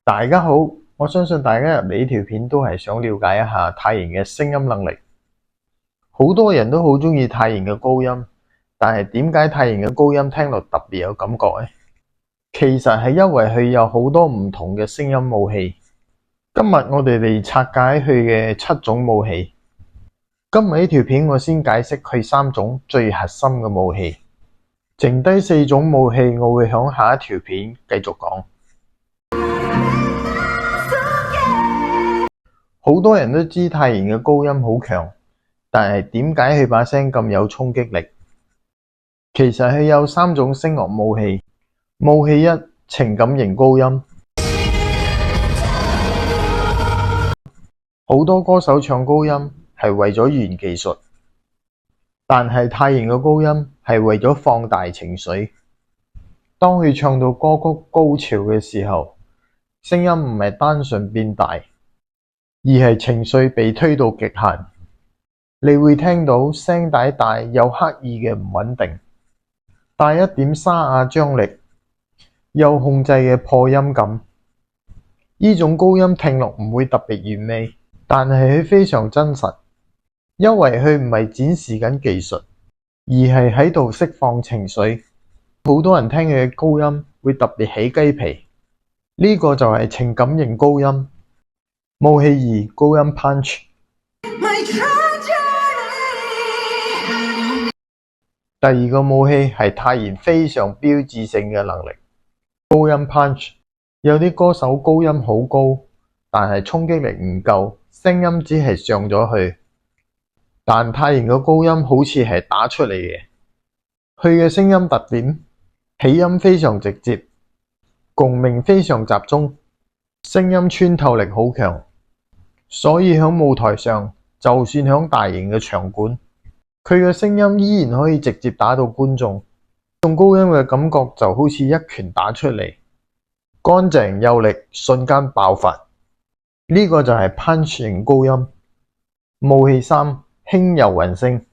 大家好，我相信大家入嚟呢條片都係想了解一下泰妍嘅聲音能力。好多人都好鍾意泰妍嘅高音，但係點解泰妍嘅高音聽落特別有感覺呢？其實係因為佢有好多唔同嘅聲音武器。今日我哋嚟拆解佢嘅7種武器。今日呢條片我先解釋佢3種最核心嘅武器，剩低4種武器我會響下一條片繼續講。好多人都知泰妍嘅高音好強，但係點解佢把聲咁有衝擊力？其實佢有3種聲樂武器。武器1：情感型高音。好多歌手唱高音係為咗炫技術，但係泰妍嘅高音係為咗放大情緒。當佢唱到歌曲高潮嘅時候，聲音唔係單純變大，而係情緒被推到極限。你會聽到聲帶大又刻意嘅唔穩定，帶一點沙啞張力，有控制嘅破音感。呢種高音聽落唔會特別完美，但係佢非常真實，因為佢唔係展示緊技術，而係喺度釋放情緒。好多人聽佢嘅高音會特別起雞皮，呢個就係情感型高音。武器2：高音 punch。第二個武器係泰妍非常標誌性嘅能力，高音 punch。有啲歌手高音好高，但係衝擊力唔夠，聲音只係上咗去。但泰妍嘅高音好似係打出嚟嘅，佢嘅聲音特點，起音非常直接，共鳴非常集中，聲音穿透力好強。所以喺舞台上，就算喺大型嘅場館，佢嘅聲音依然可以直接打到觀眾。用高音嘅感覺就好似一拳打出嚟，乾淨有力，瞬間爆發。呢個就係 punch 型高音。武器3：輕柔渾聲。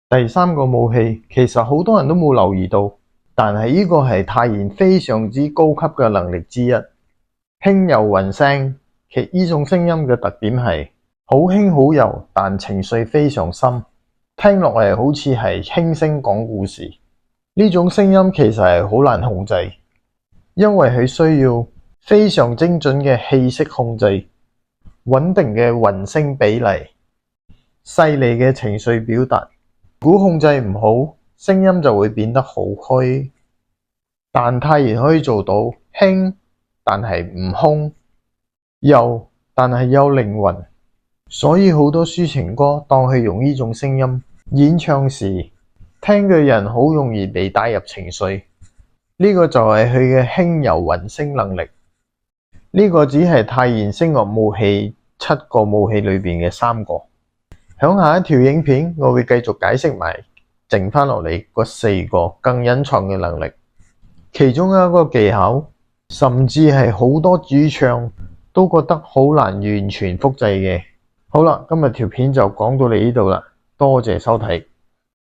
第3個武器其實好多人都冇留意到，但係呢個係泰妍非常之高級嘅能力之一。輕柔渾聲，其實呢種聲音嘅特點係好輕好柔，但情緒非常深，聽落嚟好似係輕聲講故事。呢種聲音其實係好難控制，因為佢需要非常精準嘅氣息控制，穩定嘅渾聲比例，細膩嘅情緒表達。如果控制唔好，聲音就會變得好虛。但泰妍可以做到輕，但係唔空，柔，但係有靈魂。所以好多抒情歌當佢用呢種聲音演唱時，聽嘅人好容易被帶入情緒。呢個就係佢嘅輕柔渾聲能力。呢個只係泰妍聲樂武器7個武器裏邊嘅3個。響下一條影片，我會繼續解釋埋剩翻落嚟嗰4個更隱藏嘅能力。其中一個技巧，甚至係好多主唱都覺得好難完全複製嘅。好啦，今日條片就講到嚟呢度啦，多謝收睇。